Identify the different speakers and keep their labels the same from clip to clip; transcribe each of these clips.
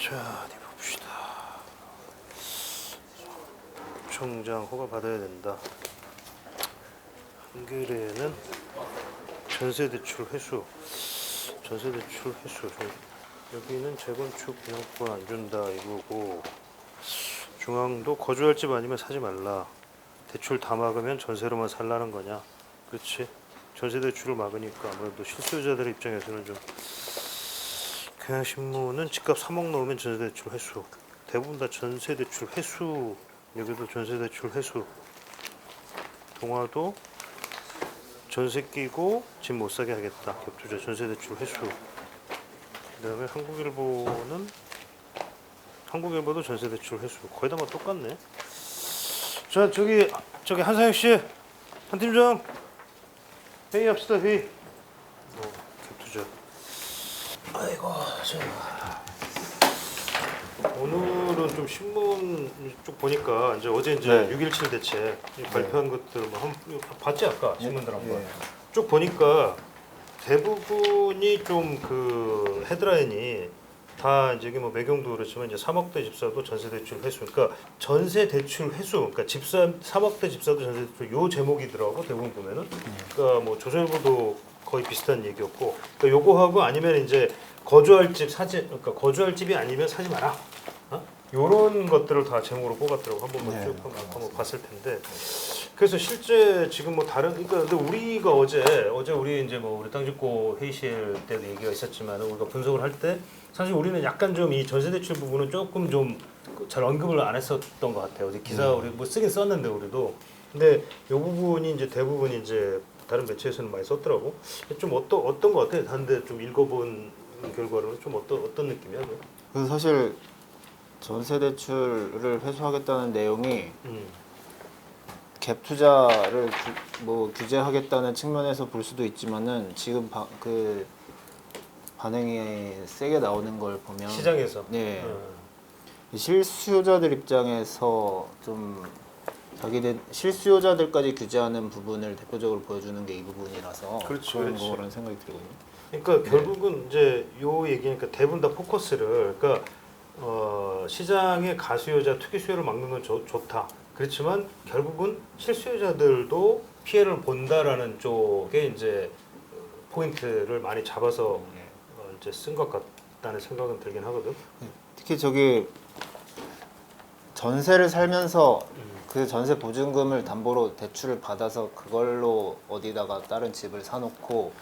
Speaker 1: 자, 어디 봅시다. 총장 허가 받아야 된다. 한겨레는 전세대출 회수. 전세대출 회수. 여기는 재건축 분양권 안 준다 이거고. 중앙도 거주할 집 아니면 사지 말라. 대출 다 막으면 전세로만 살라는 거냐? 그렇지. 전세 대출을 막으니까 아무래도 실수요자들 입장에서는 좀. 경향신문은 집값 3억 넘으면 전세 대출 회수. 대부분 다 전세 대출 회수. 여기도 전세 대출 회수. 동아도 전세 끼고 집 못 사게 하겠다. 격투자 전세 대출 회수. 그다음에 한국일보도 전세 대출 회수. 거의 다 뭐 똑같네. 자, 저기 한상혁 씨, 한 팀장 회의합시다. 회의. 격투자. 아이고, 오늘은 좀 신문 쪽 보니까 어제
Speaker 2: 네.
Speaker 1: 6.17 대책 발표한 것들 뭐 봤지 아까 신문들 한번
Speaker 2: 네.
Speaker 1: 쭉 보니까 대부분이 좀 그 헤드라인이 다 이제 이게 뭐 매경도 그렇지만 이제 3억대 집사도 전세 대출 회수. 그러니까 전세 대출 회수. 그러니까 집사 3억대 집사도 전세 대출 요 제목이더라고 대부분 보면은. 그러니까 뭐 조선일보도 거의 비슷한 얘기였고. 그러니까 요거하고 아니면 이제 거주할 집 그러니까 거주할 집이 아니면 사지 마라. 요런 것들을 다 제목으로 뽑았더라고. 한번
Speaker 2: 네.
Speaker 1: 쭉 한번 봤을 텐데. 그래서 실제 지금 뭐 다른 그러니까 근데 우리가 어제 우리 이제 뭐 우리 땅짓고 회의실 때도 얘기가 있었지만 우리가 분석을 할 때 사실 우리는 약간 좀 이 전세 대출 부분은 조금 좀 잘 언급을 안 했었던 것 같아요. 어제 기사 우리 뭐 쓰긴 썼는데 우리도. 근데 요 부분이 이제 대부분 이제 다른 매체에서는 많이 썼더라고. 좀 어떤 것 같아? 단데 좀 읽어본 결과로는 좀 어떤 느낌이야? 너?
Speaker 2: 그래서 사실 전세 대출을 회수하겠다는 내용이 갭 투자를 규제하겠다는 측면에서 볼 수도 있지만은 지금 그 반응이 세게 나오는 걸 보면
Speaker 1: 시장에서.
Speaker 2: 네. 실수요자들 입장에서 좀 자기들 실수요자들까지 규제하는 부분을 대표적으로 보여주는 게 이 부분이라서
Speaker 1: 그렇지,
Speaker 2: 그런
Speaker 1: 그렇지.
Speaker 2: 거라는 생각이 들거든요.
Speaker 1: 그러니까 결국은 이제 요 얘기니까 대부분 다 포커스를 그러니까 시장의 가수요자 투기 수요를 막는 건 좋다. 그렇지만 결국은 실수요자들도 피해를 본다라는 쪽에 이제 포인트를 많이 잡아서 이제 쓴 것 같다는 생각은 들긴 하거든.
Speaker 2: 특히 저기 전세를 살면서 그 전세 보증금을 담보로 대출을 받아서 그걸로 어디다가 다른 집을 사놓고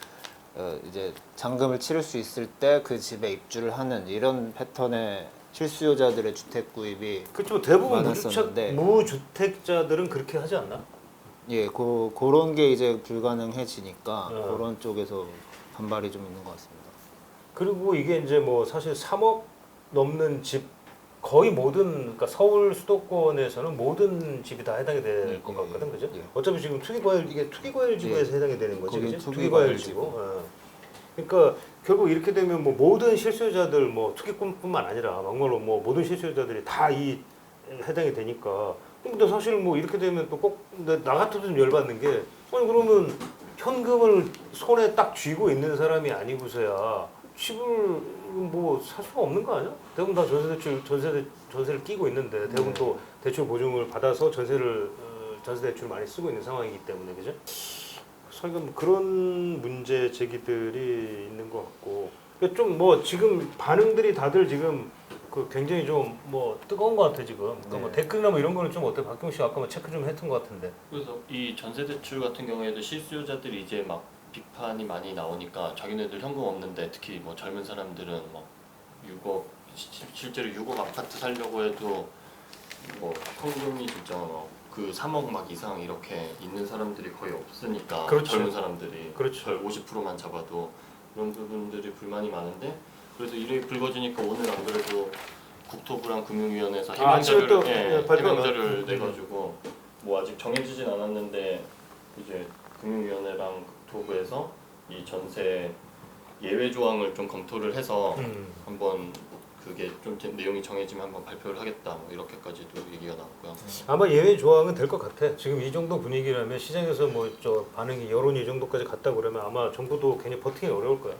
Speaker 2: 이제 잔금을 치를 수 있을 때 그 집에 입주를 하는 이런 패턴의 실수요자들의 주택 구입이
Speaker 1: 그렇죠. 대부분
Speaker 2: 많았었는데.
Speaker 1: 무주택자들은 그렇게 하지 않나?
Speaker 2: 예, 그런 게 이제 불가능해지니까
Speaker 1: 어.
Speaker 2: 그런 쪽에서 반발이 좀 있는 것 같습니다.
Speaker 1: 그리고 이게 이제 뭐 사실 3억 넘는 집 거의 모든 그러니까 서울 수도권에서는 모든 집이 다 해당이 될 것 같거든, 그죠?
Speaker 2: 예.
Speaker 1: 어차피 지금 투기과열지구에서
Speaker 2: 예.
Speaker 1: 해당이 되는 거지,
Speaker 2: 거기
Speaker 1: 그지?
Speaker 2: 투기과열지구.
Speaker 1: 그러니까 결국 이렇게 되면 뭐 모든 실수요자들 뭐 투기꾼뿐만 아니라 막말로 뭐 모든 실수요자들이 다 이 해당이 되니까. 근데 사실 뭐 이렇게 되면 또 꼭 나 같아도 좀 열받는 게 아니 그러면 현금을 손에 딱 쥐고 있는 사람이 아니고서야 집을 뭐 살 수가 없는 거 아니야? 대부분 다 전세를 끼고 있는데 대부분 또 대출 보증을 받아서 전세 대출을 많이 쓰고 있는 상황이기 때문에 그죠? 설금 그런 문제 제기들이 있는 것 같고 좀 뭐 지금 반응들이 다들 지금 그 굉장히 좀 뭐 뜨거운 것 같아 지금. 그러니까 뭐 댓글이나 뭐 이런 거는 좀 어때? 박경 씨 아까 뭐 체크 좀 했던 것 같은데.
Speaker 3: 그래서 이 전세 대출 같은 경우에도 실수요자들이 이제 막 비판이 많이 나오니까 자기네들 현금 없는데 특히 뭐 젊은 사람들은 뭐 6억 실제로 6억 아파트 살려고 해도 뭐 현금이 진짜 그 3억 막 이상 이렇게 있는 사람들이 거의 없으니까
Speaker 1: 그렇죠.
Speaker 3: 젊은 사람들이
Speaker 1: 그렇죠.
Speaker 3: 별 50%만 잡아도 그런 부분들이 불만이 많은데 그래도 일이 불거지니까 오늘 안 그래도 국토부랑 금융위원회에서
Speaker 1: 아침에 또
Speaker 3: 해명자를
Speaker 1: 음.
Speaker 3: 내가지고 뭐 아직 정해지진 않았는데 이제 금융위원회랑 국토부에서 이 전세 예외 조항을 좀 검토를 해서 한번 그게 좀 내용이 정해지면 한번 발표를 하겠다 뭐 이렇게까지도 얘기가 나왔고요.
Speaker 1: 아마 예외 조항은 될 것 같아. 지금 이 정도 분위기라면 시장에서 뭐 저 반응이 여론이 이 정도까지 갔다 그러면 아마 정부도 괜히 버티기 어려울 거야.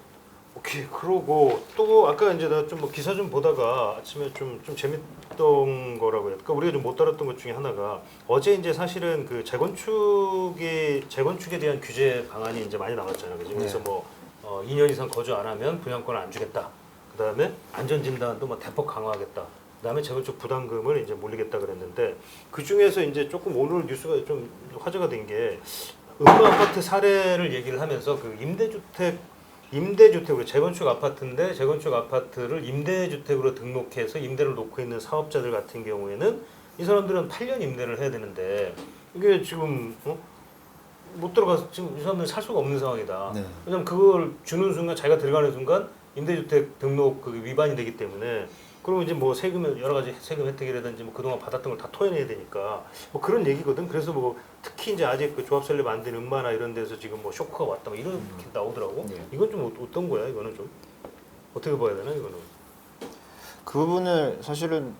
Speaker 1: 오케이. 그러고 또 아까 이제 나 좀 뭐 기사 좀 보다가 아침에 좀 재밌던 거라고 해야 될까? 우리가 좀 못 다뤘던 것 중에 하나가 어제 이제 사실은 그 재건축에 대한 규제 방안이 이제 많이 나왔잖아요. 그죠? 그래서
Speaker 2: 네.
Speaker 1: 뭐 2년 이상 거주 안 하면 분양권을 안 주겠다. 그다음에 안전진단도 뭐 대폭 강화하겠다. 그다음에 재건축 부담금을 이제 물리겠다 그랬는데 그 중에서 이제 조금 오늘 뉴스가 좀 화제가 된 게 음마 아파트 사례를 얘기를 하면서 그 임대주택으로 재건축 아파트인데 재건축 아파트를 임대주택으로 등록해서 임대를 놓고 있는 사업자들 같은 경우에는 이 사람들은 8년 임대를 해야 되는데 이게 지금 못 들어가서 지금 이 사람들은 살 수가 없는 상황이다.
Speaker 2: 네.
Speaker 1: 왜냐면 그걸 주는 순간 자기가 들어가는 순간 임대주택 등록 그 위반이 되기 때문에 그러면 이제 뭐 세금 여러 가지 세금 혜택이라든지 뭐 그동안 받았던 걸 다 토해내야 되니까 뭐 그런 얘기거든. 그래서 뭐 특히 이제 아직 그 조합 설립 안 된 음마나 이런 데서 지금 뭐 쇼크가 왔다 뭐 이렇게 나오더라고.
Speaker 2: 네.
Speaker 1: 이건 좀 어떤 거야? 이거는 좀 어떻게 봐야 되나 이거는?
Speaker 2: 그 부분을 사실은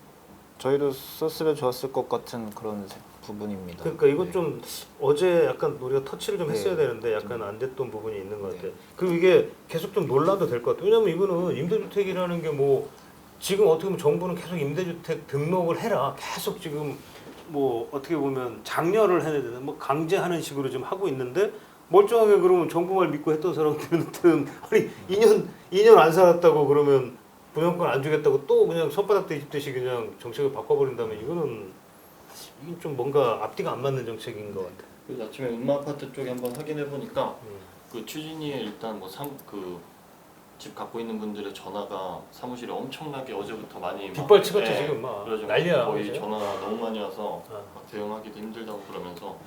Speaker 2: 저희도 썼으면 좋았을 것 같은 그런 부분입니다.
Speaker 1: 그러니까 이건
Speaker 2: 네.
Speaker 1: 좀 어제 약간 우리가 터치를 좀 했어야
Speaker 2: 네.
Speaker 1: 되는데 약간 안 됐던 부분이 있는 것 같아.
Speaker 2: 네.
Speaker 1: 그리고 이게 계속 좀 논란도 될 것 같아. 왜냐면 이거는 임대주택이라는 게 뭐 지금 어떻게 보면 정부는 계속 임대주택 등록을 해라. 계속 지금 뭐 어떻게 보면 장려를 해야 되나 뭐 강제하는 식으로 지금 하고 있는데 멀쩡하게 그러면 정부 말 믿고 했던 사람들은 아니 2년 안 살았다고 그러면 분양권 안 주겠다고 또 그냥 손바닥 뒤집듯이 그냥 정책을 바꿔버린다면 이거는 좀 뭔가 앞뒤가 안 맞는 정책인 것 같아.
Speaker 3: 그 아침에 음마 아파트 쪽에 한번 확인해 보니까
Speaker 1: 음.
Speaker 3: 그 추진위에 일단 뭐 집 갖고 있는 분들의 전화가 사무실에 엄청나게 어제부터 많이 막-
Speaker 1: 빗발치겠지
Speaker 3: 네,
Speaker 1: 지금 막
Speaker 3: 그래가지고
Speaker 1: 난리야.
Speaker 3: 거의
Speaker 1: 이제.
Speaker 3: 전화 너무 많이 와서
Speaker 1: 어.
Speaker 3: 막 대응하기도 힘들다고 그러면서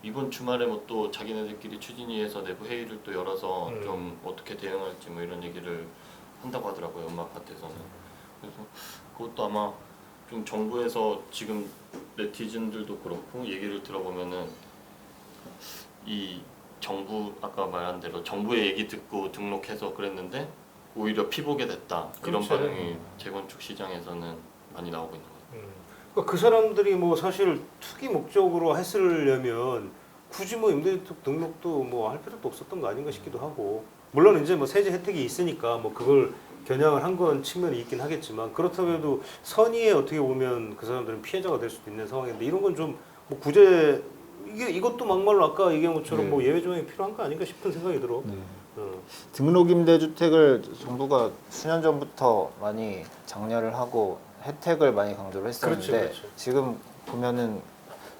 Speaker 3: 이번 주말에 뭐 또 자기네들끼리 추진위에서 내부 회의를 또 열어서 좀 어떻게 대응할지 뭐 이런 얘기를 한다고 하더라고요. 음마 아파트에서는. 그래서 그것도 아마 좀 정부에서 지금 네티즌들도 그렇고 얘기를 들어보면은 이 정부 아까 말한 대로 정부의 얘기 듣고 등록해서 그랬는데 오히려 피보게 됐다 이런
Speaker 1: 그렇죠.
Speaker 3: 반응이 재건축 시장에서는 많이 나오고 있는 거예요.
Speaker 1: 그러니까 그 사람들이 뭐 사실 투기 목적으로 했으려면 굳이 뭐 임대주택 등록도 뭐 할 필요도 없었던 거 아닌가 싶기도 하고 물론 이제 뭐 세제 혜택이 있으니까 뭐 그걸 겨냥을 한 건 측면이 있긴 하겠지만 그렇다고 해도 선의에 어떻게 보면 그 사람들은 피해자가 될 수도 있는 상황인데 이런 건 좀 뭐 구제 이것도 막말로 아까 얘기한 것처럼
Speaker 2: 네.
Speaker 1: 뭐 예외 조항이 필요한 거 아닌가 싶은 생각이 들어.
Speaker 2: 네.
Speaker 1: 어.
Speaker 2: 등록 임대주택을 정부가 수년 전부터 많이 장려를 하고 혜택을 많이 강조를 했었는데
Speaker 1: 그렇죠.
Speaker 2: 지금 보면은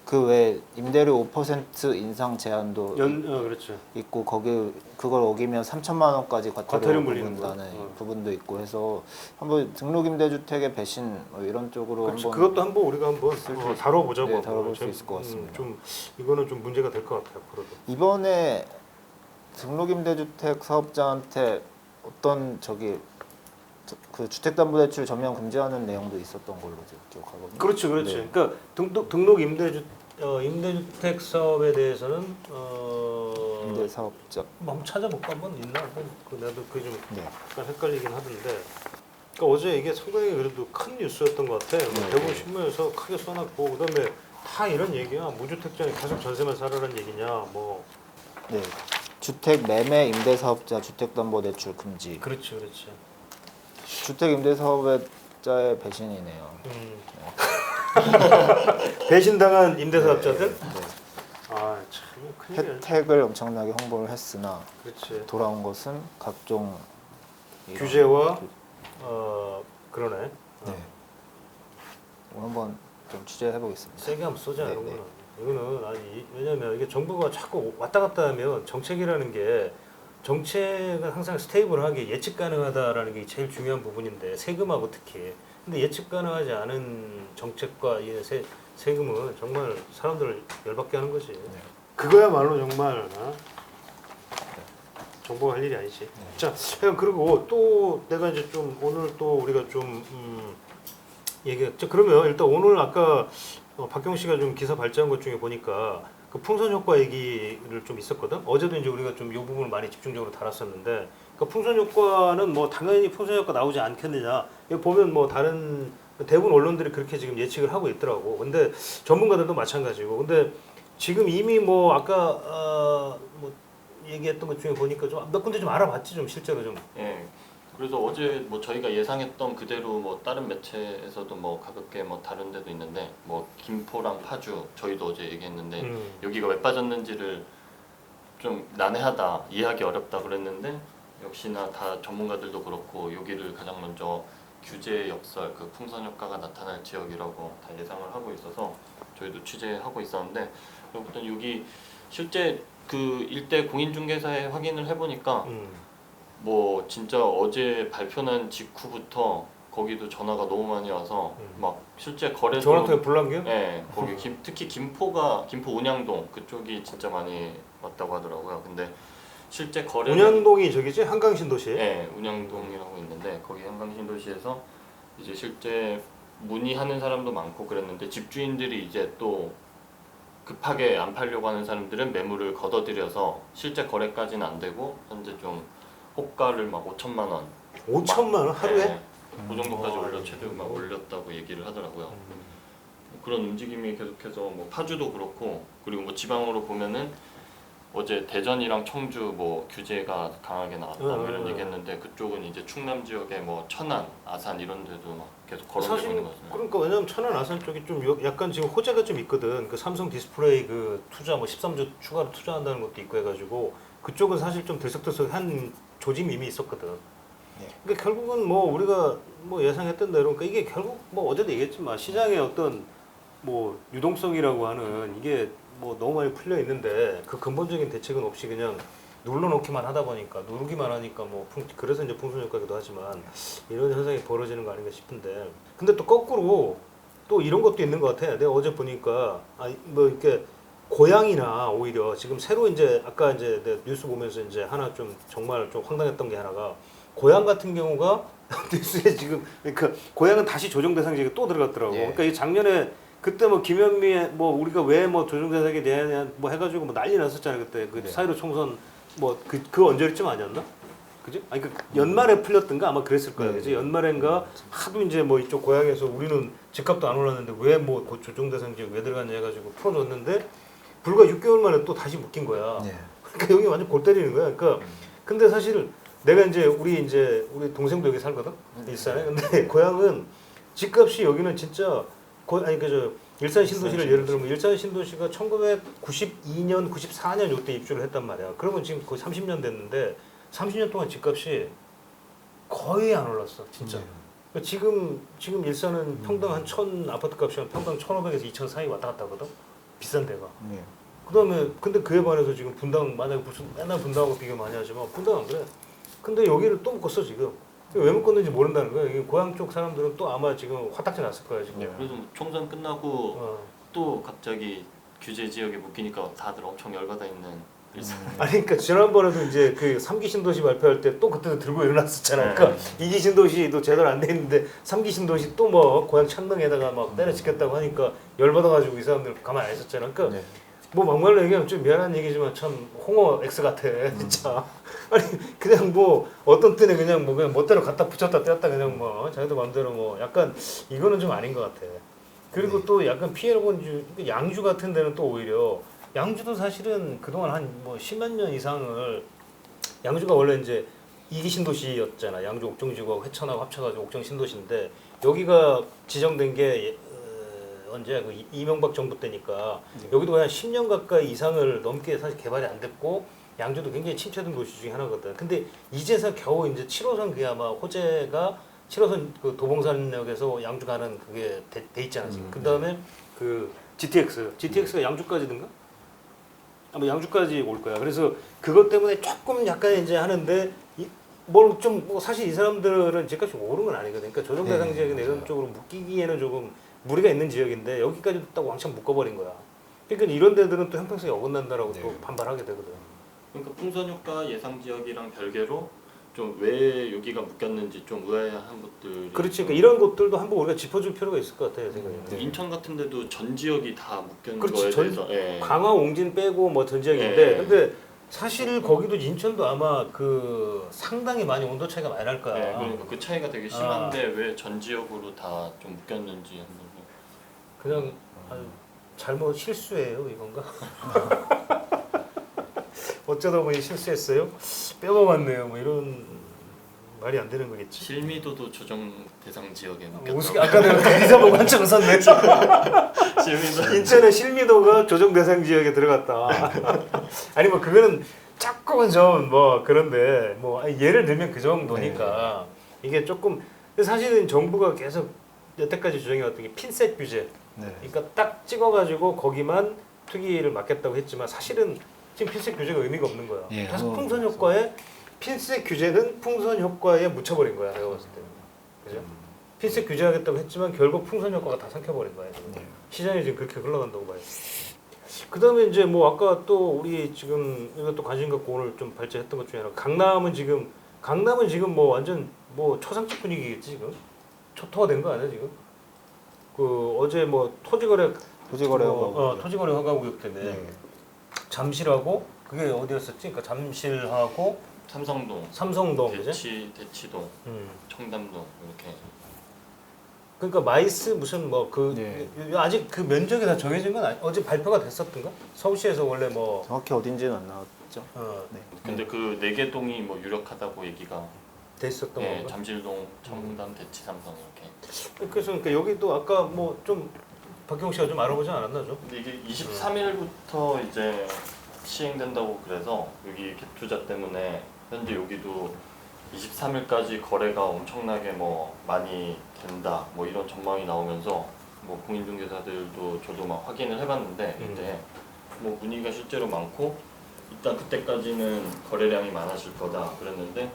Speaker 2: 그 외에 임대료 5% 인상 제한도
Speaker 1: 그렇죠.
Speaker 2: 있고 그걸 어기면 3천만 원까지
Speaker 1: 과태료
Speaker 2: 과태료
Speaker 1: 물리는
Speaker 2: 물린다는
Speaker 1: 거.
Speaker 2: 부분도 있고 해서 한번 등록 임대주택의 배신 뭐 이런 쪽으로
Speaker 1: 그렇죠.
Speaker 2: 한번
Speaker 1: 그것도 한번 우리가 한번
Speaker 2: 쓸수
Speaker 1: 다뤄보자고.
Speaker 2: 네,
Speaker 1: 한번.
Speaker 2: 다뤄볼 수 있을 것 같습니다.
Speaker 1: 좀 이거는 좀 문제가 될 것 같아요. 앞으로도.
Speaker 2: 이번에 등록 임대주택 사업자한테 어떤 그 주택담보대출 전면 금지하는 내용도 있었던 걸로 제가 기억하거든요.
Speaker 1: 그렇죠.
Speaker 2: 네.
Speaker 1: 그러니까 등록 임대주택 사업에 대해서는
Speaker 2: 임대 사업자.
Speaker 1: 뭐 한번 찾아볼까 한번 있나? 나도 그게 좀
Speaker 2: 네.
Speaker 1: 약간 헷갈리긴 하던데. 그러니까 어제 이게 상당히 그래도 큰 뉴스였던 것 같아. 뭐
Speaker 2: 네.
Speaker 1: 대부분 신문에서 크게 써놨고 그다음에 다 이런 얘기야. 무주택자는 계속 전세만 살아라는 얘기냐. 뭐
Speaker 2: 네. 주택 매매 임대 사업자 주택담보대출 금지.
Speaker 1: 그렇지.
Speaker 2: 주택 임대 사업자의 배신이네요.
Speaker 1: 배신당한 임대사업자들.
Speaker 2: 네.
Speaker 1: 아, 참 큰일이야.
Speaker 2: 혜택을 엄청나게 홍보를 했으나
Speaker 1: 그렇지.
Speaker 2: 돌아온 것은 각종 이런
Speaker 1: 규제와 그러네.
Speaker 2: 네. 오늘 한번 좀 취재해 보겠습니다.
Speaker 1: 세게 한번 쏘자
Speaker 2: 네,
Speaker 1: 이런
Speaker 2: 네.
Speaker 1: 거는. 이거는 아니 왜냐면 이게 정부가 자꾸 왔다 갔다 하면 정책이라는 게 정책은 항상 스테이블하게 예측 가능하다라는 게 제일 중요한 부분인데 세금하고 특히. 근데 예측 가능하지 않은 정책과 이 세금은 정말 사람들을 열받게 하는 거지. 그거야말로 정말 정부가 할 일이 아니지. 자, 그리고 또 내가 이제 좀 오늘 또 우리가 좀 얘기했죠. 그러면 일단 오늘 아까 박경 씨가 좀 기사 발제한 것 중에 보니까 그 풍선 효과 얘기를 좀 있었거든. 어제도 이제 우리가 좀 이 부분을 많이 집중적으로 다뤘었는데, 그 풍선 효과는 뭐 당연히 풍선 효과 나오지 않겠느냐. 여기 보면 뭐 다른 대부분 언론들이 그렇게 지금 예측을 하고 있더라고. 근데 전문가들도 마찬가지고. 근데 지금 이미 뭐 아까 뭐 얘기했던 것 중에 보니까 좀 몇 군데 좀 알아봤지 좀 실제로 좀.
Speaker 3: 예, 그래서 어제 뭐 저희가 예상했던 그대로 뭐 다른 매체에서도 뭐 가볍게 뭐 다른 데도 있는데 뭐 김포랑 파주 저희도 어제 얘기했는데 여기가 왜 빠졌는지를 좀 난해하다, 이해하기 어렵다 그랬는데 역시나 다 전문가들도 그렇고 여기를 가장 먼저 규제 역설, 그 풍선 효과가 나타날 지역이라고 다 예상을 하고 있어서 저희도 취재하고 있었는데 그리고 여기 실제 그 일대 공인중개사에 확인을 해보니까 뭐 진짜 어제 발표난 직후부터 거기도 전화가 너무 많이 와서 막 실제 거래도
Speaker 1: 전화 통해 불난게요?
Speaker 3: 네, 거기 특히 김포 운양동 그쪽이 진짜 많이 왔다고 하더라고요. 근데 실제 거래
Speaker 1: 운양동이 저기지 한강신도시.
Speaker 3: 네, 운양동이라고 있는데 거기 한강신도시에서 이제 실제 문의하는 사람도 많고 그랬는데 집주인들이 이제 또 급하게 안 팔려고 하는 사람들은 매물을 걷어들여서 실제 거래까지는 안 되고 현재 좀 호가를 막 5천만 원
Speaker 1: 5천만 원 하루에?
Speaker 3: 네, 그 정도까지 올려 최대 막 올렸다고 얘기를 하더라고요. 그런 움직임이 계속해서 뭐 파주도 그렇고 그리고 뭐 지방으로 보면은 어제 대전이랑 청주 뭐 규제가 강하게 나왔다 뭐 이런 얘기했는데 그쪽은 이제 충남 지역에 뭐 천안, 아산 이런 데도 막 계속 거론되고
Speaker 1: 사실
Speaker 3: 있는 것 같습니다.
Speaker 1: 그러니까 왜냐면 천안 아산 쪽이 좀 약간 지금 호재가 좀 있거든. 그 삼성 디스플레이 그 투자 뭐 13조 추가로 투자한다는 것도 있고 해가지고 그쪽은 사실 좀 들썩들썩한 조짐이 이미 있었거든. 그러니까 결국은 뭐 우리가 뭐 예상했던 대로 그러니까 이게 결국 뭐 어제도 얘기했지만 시장의 어떤 뭐 유동성이라고 하는 이게 뭐 너무 많이 풀려 있는데 그 근본적인 대책은 없이 그냥 눌러놓기만 하다 보니까 누르기만 하니까 뭐 그래서 이제 풍선 효과기도 하지만 이런 현상이 벌어지는 거 아닌가 싶은데 근데 또 거꾸로 또 이런 것도 있는 것 같아. 내가 어제 보니까 뭐 이렇게 고향이나 오히려 지금 새로 이제 아까 이제 내가 뉴스 보면서 이제 하나 좀 정말 좀 황당했던 게 하나가 고향 같은 경우가 뉴스에 지금 그러니까 고향은 다시 조정 대상 지역에 또 들어갔더라고. 그러니까 이 작년에 그때 뭐 김현미의 뭐 우리가 왜 뭐 조정 대상에 대한 뭐 해가지고 뭐 난리 났었잖아요 그때 그 사이로 총선 뭐 그 언제쯤 아니었나? 그지? 아니 그 연말에 풀렸던가 아마 그랬을 거야. 그지? 연말엔가 하도 이제 뭐 이쪽 고향에서 우리는 집값도 안 올랐는데 왜 뭐 조정 대상 지역 왜 들어갔냐 해가지고 풀어줬는데 불과 6개월 만에 또 다시 묶인 거야. 그러니까 여기 완전 골 때리는 거야. 그러니까 근데 사실 내가 이제 우리 동생도 여기 살거든 일산에. 근데 고향은 집값이 여기는 진짜 아니 그저 일산 신도시를 예를 들면 일산 신도시가 1992년 94년 요때 입주를 했단 말이야. 그러면 지금 거의 30년 됐는데 30년 동안 집값이 거의 안 올랐어 진짜. 그러니까 지금 일산은 평당 한 1,000 아파트 값이 한 평당 1,500에서 2,000 사이 왔다 갔다 하거든 비싼 데가. 그다음에 근데 그에 반해서 지금 분당 만약에 무슨 맨날 분당하고 비교 많이 하지만 분당 안 그래. 근데 여기를 또 묶었어 지금. 왜 묶었는지 모른다는 거야. 이게 고향 쪽 사람들은 또 아마 지금 화딱지 났을 거야 지금.
Speaker 3: 그래서 총선 끝나고 또 갑자기 규제 지역에 묶이니까 다들 엄청 열받아 있는 일상.
Speaker 1: 아니 그러니까 지난번에도 이제 그 3기 신도시 발표할 때 또 그때도 들고 일어났었잖아. 그러니까 2기 신도시도 제대로 안 돼 있는데 3기 신도시 또 뭐 고향 창릉에다가 막 때려치겠다고 하니까 열받아가지고 이 사람들 가만히 안 있었잖아. 그러니까 뭐 막말로 얘기하면 좀 미안한 얘기지만 참 홍어 X 같아 진짜. 아니 그냥 뭐 어떤 때는 그냥 뭐 그냥 멋대로 갖다 붙였다 떼었다 그냥 뭐 자기들 마음대로 뭐 약간 이거는 좀 아닌 것 같아. 그리고 또 약간 피해를 본 양주 같은 데는 또 오히려 양주도 사실은 그동안 한 뭐 10만 년 이상을 양주가 원래 이제 2기 신도시였잖아. 양주 옥정지구하고 회천하고 합쳐가지고 옥정 신도시인데 여기가 지정된 게 언제 그 이명박 정부 때니까 여기도 한 10년 가까이 이상을 넘게 사실 개발이 안 됐고 양주도 굉장히 침체된 도시 중에 하나거든. 근데 이제서 겨우 이제 7호선 그게 아마 호재가 7호선 그 도봉산역에서 양주 가는 그게 돼 있잖아 지금. 그다음에 그 GTX가 양주까지든가? 아마 양주까지 올 거야. 그래서 그것 때문에 조금 약간 이제 하는데 뭘 좀 뭐 사실 이 사람들은 집값이 오른 건 아니거든. 그러니까 조정 대상 지역이나 이런 쪽으로 묶이기에는 조금 무리가 있는 지역인데 여기까지도 딱 왕창 묶어버린 거야. 그러니까 이런 데들은 또 형평성이 어긋난다라고 또 반발하게 되거든.
Speaker 3: 그러니까 풍선 효과 예상 지역이랑 별개로 좀 왜 여기가 묶였는지 좀 의아한 것들이.
Speaker 1: 그렇지. 그러니까 이런 것들도 한번 우리가 짚어줄 필요가 있을 것 같아요, 생각에.
Speaker 3: 인천 같은 데도 전 지역이 다 묶인
Speaker 1: 그렇지.
Speaker 3: 거에 대해서.
Speaker 1: 강화 옹진 빼고 뭐 전 지역인데 근데 사실 거기도 인천도 아마 그 상당히 많이 온도 차이가 많이 날 거야.
Speaker 3: 그러니까 그 차이가 되게 심한데 왜 전 지역으로 다 좀 묶였는지 한번.
Speaker 1: 그냥 잘못 실수예요 이건가? 어쩌다 보니 실수했어요? 빼먹었네요 뭐 이런 말이 안 되는 거겠지.
Speaker 3: 실미도도 조정 대상 지역에
Speaker 1: 우스개
Speaker 3: 묶였다고.
Speaker 1: 아까 내가 기사 보고 한참 웃었네.
Speaker 3: 실미도
Speaker 1: 인천의 실미도가 조정 대상 지역에 들어갔다. 아니 뭐 그거는 조금은 좀 뭐 그런데 뭐 예를 들면 그 정도니까 이게 조금 사실은 정부가 계속 여태까지 주장해왔던 게 핀셋 규제.
Speaker 2: 네.
Speaker 1: 그러니까 딱 찍어가지고 거기만 투기를 막겠다고 했지만 사실은 지금 핀셋 규제가 의미가 없는 거야.
Speaker 2: 예,
Speaker 1: 계속 풍선 효과에 핀셋 규제는 풍선 효과에 묻혀버린 거야. 내가 봤을 때는. 그죠? 핀셋 규제하겠다고 했지만 결국 풍선 효과가 다 삼켜버린 거야. 지금.
Speaker 2: 네.
Speaker 1: 시장이 지금 그렇게 흘러간다고 봐요. 그다음에 이제 뭐 아까 또 우리 지금 이것도 관심 갖고 오늘 좀 발제했던 것 중에 하나 강남은 지금 뭐 완전 뭐 초상집 분위기겠지 지금 초토화 된 거 아니야 지금? 그 어제 뭐 토지거래 토지거래 허가구역 때문에
Speaker 2: 네.
Speaker 1: 잠실하고 그게 어디였었지? 그러니까 잠실하고
Speaker 3: 삼성동,
Speaker 1: 삼성동 그지?
Speaker 3: 대치동, 청담동 이렇게.
Speaker 1: 그러니까 마이스 무슨 뭐 그
Speaker 2: 네.
Speaker 1: 아직 그 면적이 다 정해진 건 어제 발표가 됐었던가? 서울시에서 원래 뭐
Speaker 2: 정확히 어딘지는 안 나왔죠.
Speaker 1: 네.
Speaker 3: 근데 그 4개 동이 뭐 유력하다고 얘기가.
Speaker 1: 됐었던
Speaker 3: 네,
Speaker 1: 건가?
Speaker 3: 잠실동, 청담, 대치, 삼성 이렇게.
Speaker 1: 그래서 그러니까 여기도 아까 뭐 좀 박경 씨가 좀 알아보지 않았나 좀?
Speaker 3: 근데 이게 23일부터 이제 시행된다고 그래서 여기 갭 투자 때문에 현재 여기도 23일까지 거래가 엄청나게 뭐 많이 된다 뭐 이런 전망이 나오면서 뭐 공인중개사들도 저도 막 확인을 해봤는데 이때 뭐 문의가 실제로 많고 일단 그때까지는 거래량이 많아질 거다 그랬는데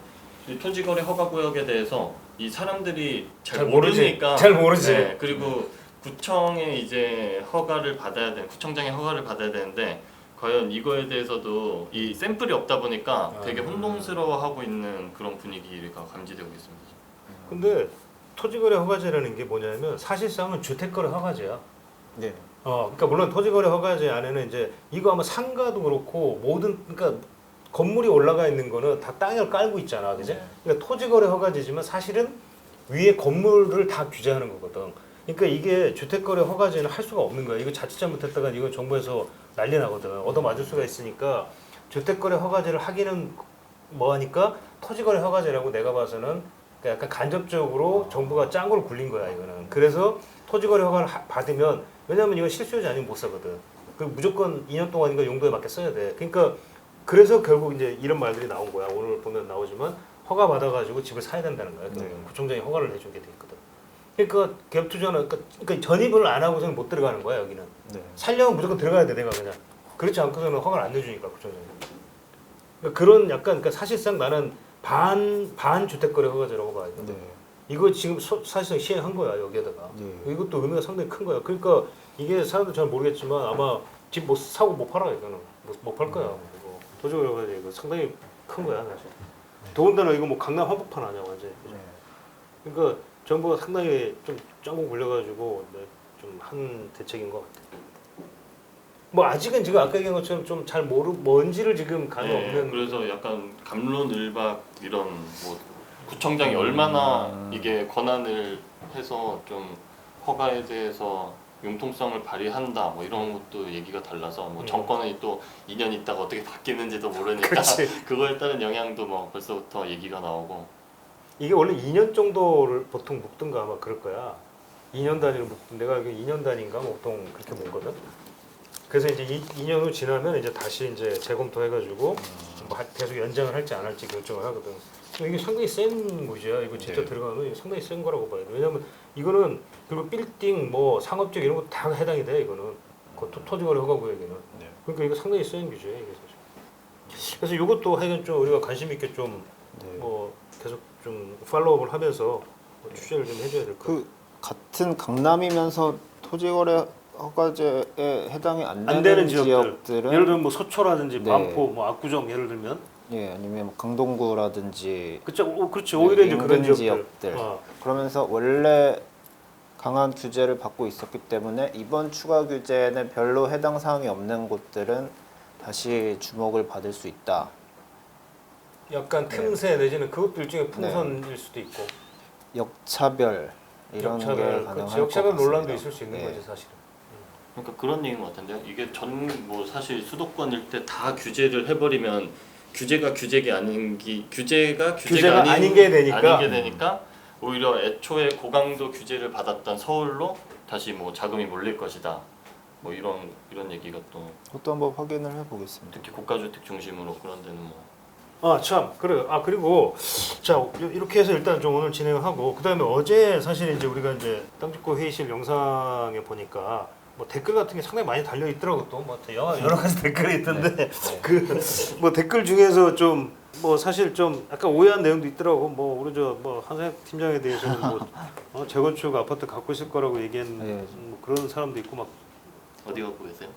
Speaker 3: 이 토지거래 허가구역에 대해서 이 사람들이 잘 모르니까
Speaker 1: 잘 모르지.
Speaker 3: 네, 그리고 구청에 이제 허가를 받아야 돼 구청장의 허가를 받아야 되는데 과연 이거에 대해서도 이 샘플이 없다 보니까 되게 혼동스러워하고 있는 그런 분위기가 감지되고 있습니다.
Speaker 1: 근데 토지거래 허가제라는 게 뭐냐면 사실상은 주택거래 허가제야.
Speaker 2: 네.
Speaker 1: 그러니까 물론 토지거래 허가제 안에는 이제 이거 아마 상가도 그렇고 모든 그러니까 건물이 올라가 있는 거는 다 땅을 깔고 있잖아, 그지?
Speaker 2: 네.
Speaker 1: 그러니까 토지거래 허가제지만 사실은 위에 건물을 다 규제하는 거거든. 그러니까 이게 주택거래 허가제는 할 수가 없는 거야. 이거 자칫 잘못했다가 이건 정부에서 난리 나거든. 얻어맞을 수가 있으니까 주택거래 허가제를 하기는 뭐하니까 토지거래 허가제라고 내가 봐서는 그러니까 약간 간접적으로 정부가 짠 걸 굴린 거야 이거는. 그래서 토지거래 허가를 받으면 왜냐하면 이건 실수요자 아니면 못 사거든. 그 무조건 2년 동안인가 용도에 맞게 써야 돼. 그러니까 그래서 결국 이제 이런 말들이 나온 거야. 오늘 보면 나오지만 허가 받아가지고 집을 사야 된다는 거야. 구청장이 허가를 해주게 돼 있거든. 그러니까 갭투자는 그러니까 전입을 안 하고서는 못 들어가는 거야 여기는.
Speaker 2: 네.
Speaker 1: 살려면 무조건 들어가야 돼 내가 그냥. 그렇지 않고서는 허가를 안 내주니까 구청장이. 그러니까 그런 약간 그러니까 사실상 나는 반 주택거래 허가제라고 봐야 돼.
Speaker 2: 네.
Speaker 1: 이거 지금 사실상 시행한 거야 여기에다가.
Speaker 2: 네.
Speaker 1: 이것도 의미가 상당히 큰 거야. 그러니까 이게 사람들 잘 모르겠지만 아마 집 못 사고 못 팔아 이거는 못 팔 거야. 이거 도저히 허가제 이거 상당히 큰 거야 사실. 더군다나 이거 뭐 강남 한복판 아니야 완전.
Speaker 2: 네.
Speaker 1: 그러니까 정부가 상당히 좀 짱구 굴려가지고 좀 한 대책인 것 같아. 뭐 아직은 지금 아까 얘기한 것처럼 좀 잘 뭔지를 지금 감이 없는.
Speaker 3: 그래서 약간 감론을박 이런 뭐 구청장이 얼마나 이게 권한을 해서 좀 허가에 대해서 융통성을 발휘한다 뭐 이런 것도 얘기가 달라서 뭐 정권이 또 2년 있다가 어떻게 바뀌는지도 모르니까
Speaker 1: 그치.
Speaker 3: 그거에 따른 영향도 뭐 벌써부터 얘기가 나오고
Speaker 1: 이게 원래 2년 정도를 보통 묶든가 아마 그럴 거야. 2년 단위로 묶든 내가 알기로 2년 단위인가 뭐 보통 그렇게 묶거든. 그래서 이제 2년 후 지나면 이제 다시 이제 재검토해가지고 뭐 계속 연장을 할지 안 할지 결정을 하거든. 이게 상당히 센 무지야. 이거 진짜
Speaker 2: 네.
Speaker 1: 들어가면 상당히 센 거라고 봐야 돼. 왜냐면 이거는 그리고 빌딩 뭐 상업적 이런 거 다 해당이 돼. 이거는 그 토지거래 허가구역에는.
Speaker 2: 네.
Speaker 1: 그러니까 이거 상당히 센 규제야 이게 사실. 그래서 이것도 하여간 좀 우리가 관심 있게 좀 뭐
Speaker 2: 네.
Speaker 1: 계속 좀 팔로우업을 하면서 뭐 취재를 좀 해줘야 될 것 같아요.
Speaker 2: 그 같은 강남이면서 토지거래 허가제에 해당이 안
Speaker 1: 안
Speaker 2: 되는
Speaker 1: 되는 지역들.
Speaker 2: 지역들은
Speaker 1: 예를 들면 뭐 소초라든지
Speaker 2: 네.
Speaker 1: 반포, 뭐 압구정 예를 들면
Speaker 2: 예 아니면 뭐 강동구라든지
Speaker 1: 그렇지 오히려 이제 그런
Speaker 2: 인근
Speaker 1: 지역들.
Speaker 2: 지역들. 그러면서 원래 강한 규제를 받고 있었기 때문에 이번 추가 규제는 별로 해당 사항이 없는 곳들은 다시 주목을 받을 수 있다.
Speaker 1: 약간 틈새 내지는 그것도 일종의 풍선일 수도 있고.
Speaker 2: 역차별 이런 게 가능할
Speaker 1: 그렇지.
Speaker 2: 것
Speaker 1: 역차별
Speaker 2: 같습니다.
Speaker 1: 논란도 있을 수 있는
Speaker 2: 네.
Speaker 1: 거지 사실은.
Speaker 3: 그러니까 그런 얘기인 것 같은데요. 이게 뭐 사실 수도권 일대 다 규제를 해버리면 규제가 규제가
Speaker 1: 아닌 게 되니까.
Speaker 3: 아닌 게 되니까 오히려 애초에 고강도 규제를 받았던 서울로 다시 뭐 자금이 몰릴 것이다. 뭐 이런 얘기가 또
Speaker 2: 그것도 한번 확인을 해보겠습니다.
Speaker 3: 특히 고가주택 중심으로 그런 데는 뭐
Speaker 1: 아 참 그래. 아 그리고 자 이렇게 해서 일단 좀 오늘 진행하고 그다음에 어제 사실 이제 우리가 이제 땅짓고 회의실 영상에 보니까 뭐 댓글 같은 게 상당히 많이 달려 있더라고 또 뭐 여러 가지 댓글이 있던데 그 뭐 댓글 중에서 좀 뭐 사실 좀 약간 오해한 내용도 있더라고. 뭐 우리 뭐 한상혁 팀장에 대해서는 뭐 재건축 아파트 갖고 있을 거라고 얘기한
Speaker 2: 네.
Speaker 1: 뭐 그런 사람도 있고 막
Speaker 3: 어디 갖고 계세요?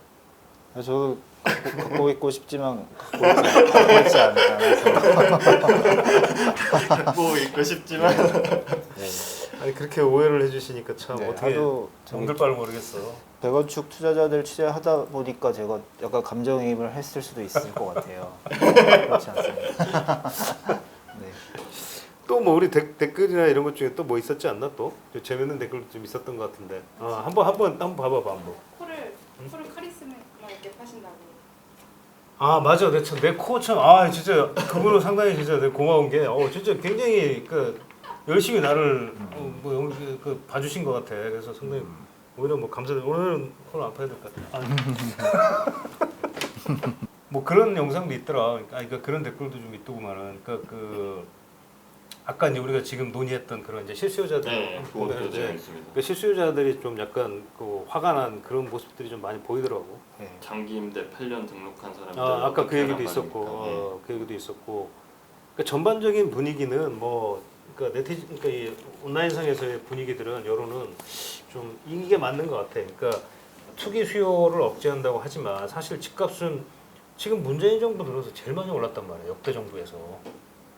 Speaker 2: 저도 갖고 있고 싶지만 갖고 있지 않아서.
Speaker 3: 갖고 있고 싶지만
Speaker 1: 아니 그렇게 오해를 해주시니까 참
Speaker 2: 네,
Speaker 1: 어떻게
Speaker 2: 하도 저기
Speaker 1: 엉들 바를 모르겠어.
Speaker 2: 재건축 투자자들 취재하다 보니까 제가 약간 감정이입을 했을 수도 있을 것 같아요. 그렇지 않습니다. 네.
Speaker 1: 또 뭐 우리 댓글이나 이런 것 중에 또 뭐 있었지 않나 또 재밌는 댓글도 좀 있었던 것 같은데. 한번 봐봐봐 한번.
Speaker 4: 코를 카리스마 있게 파신다고.
Speaker 1: 아 맞아 내 코 참 진짜 그거로 상당히 진짜 내가 고마운 게 진짜 굉장히 그 열심히 나를 그 봐주신 것 같아. 그래서 상당히 오히려 뭐 감사드려. 오늘은 코를 안 파야 될 것 같아. 뭐 그런 영상도 있더라. 그러니까 그런 댓글도 좀 있더구만은. 그러니까 그 아까 이제 우리가 지금 논의했던 그런 이제 실수요자들
Speaker 3: 네, 그것도 재밌습니다.
Speaker 1: 그 실수요자들이 좀 약간 그 화가 난 그런 모습들이 좀 많이 보이더라고.
Speaker 2: 네.
Speaker 3: 장기 임대 8년 등록한 사람들
Speaker 1: 아까 그 얘기도
Speaker 3: 어떻게
Speaker 1: 있었고,
Speaker 3: 알아가니까.
Speaker 1: 그 얘기도 있었고. 그러니까 전반적인 분위기는 뭐, 그러니까 그러니까 이 온라인상에서의 분위기들은 여론은 좀 이게 맞는 것 같아. 그러니까 투기 수요를 억제한다고 하지만 사실 집값은 지금 문재인 정부 들어서 제일 많이 올랐단 말이야. 역대 정부에서.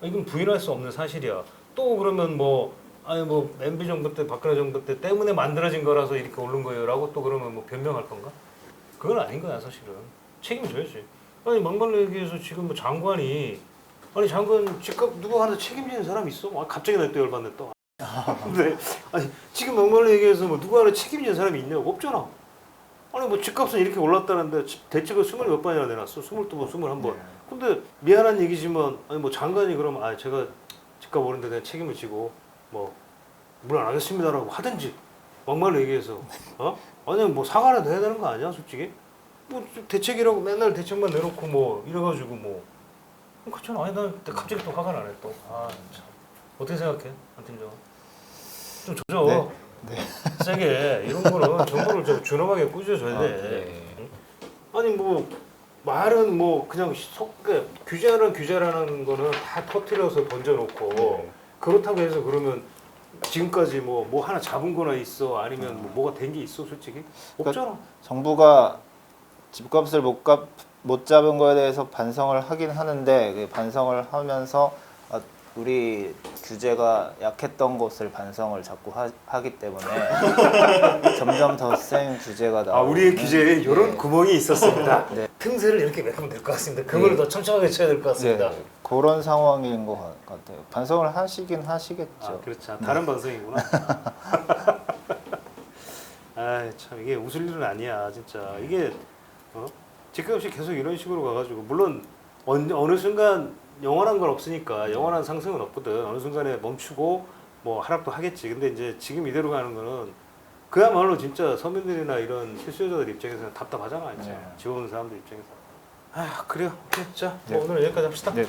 Speaker 1: 이건 부인할 수 없는 사실이야. 또 그러면 뭐 MB 정부 때 박근혜 정부 때 때문에 만들어진 거라서 이렇게 오른 거예요라고 또 그러면 뭐 변명할 건가? 그건 아닌 거야 사실은. 책임져야지. 아니 막말로 얘기해서 지금 뭐 장관이 장관 집값 누구 하나 책임지는 사람 있어? 갑자기 나 또 열받네 또. 근데 아니 지금 막말로 얘기해서 뭐 누구 하나 책임지는 사람이 있냐고 없잖아. 아니 뭐 집값은 이렇게 올랐다는데 대책을 20몇 번이나 내놨어. 22번, 21번. 근데 미안한 얘기지만 아니 뭐 장관이 그러면 제가 집값 오른데 내가 책임을 지고 뭐 물 안 하겠습니다라고 하든지 막말로 얘기해서 아니 뭐 사과라도 해야 되는 거 아니야 솔직히? 뭐 대책이라고 맨날 대책만 내놓고 뭐 이래가지고 뭐 그렇잖아. 아니 난 갑자기 또 화가 나네 또. 참 어떻게 생각해 한 팀장? 좀 조져.
Speaker 2: 네.
Speaker 1: 세게 이런 거는 정보를 좀 준엄하게 꾸며줘야 돼.
Speaker 2: 네.
Speaker 1: 아니 뭐 말은 뭐 그냥 규제라는 거는 다 터트려서 던져놓고 그렇다고 해서 그러면 지금까지 뭐 하나 잡은 거나 있어 아니면 뭐가 된 게 있어 솔직히 없잖아.
Speaker 2: 정부가 집값을 못 잡은 거에 대해서 반성을 하긴 하는데 그 반성을 하면서 우리 규제가 약했던 것을 반성을 자꾸 하기 때문에 점점 더 센 규제가 나오고
Speaker 1: 우리의 규제에 이런
Speaker 2: 네.
Speaker 1: 구멍이 있었습니다.
Speaker 2: 네.
Speaker 1: 틈새를 이렇게 메꾸면 될 것 같습니다. 그걸 더 천천하게 쳐야 될 것 같습니다.
Speaker 2: 네, 그런 상황인 것 같아요. 반성을 하시긴 하시겠죠.
Speaker 1: 그렇죠. 다른 방송이구나. 참 이게 웃을 일은 아니야 진짜. 이게 집값이 계속 이런 식으로 가가지고 물론 어느 순간 영원한 건 없으니까 영원한 상승은 없거든. 어느 순간에 멈추고 뭐 하락도 하겠지. 근데 이제 지금 이대로 가는 거는 그야말로 진짜 서민들이나 이런 실수요자들 입장에서는 답답하잖아. 진짜.
Speaker 2: 네.
Speaker 1: 지원 사람들 입장에서. 그래요. 오케이. 자,
Speaker 2: 네.
Speaker 1: 오늘 여기까지 합시다.
Speaker 2: 네.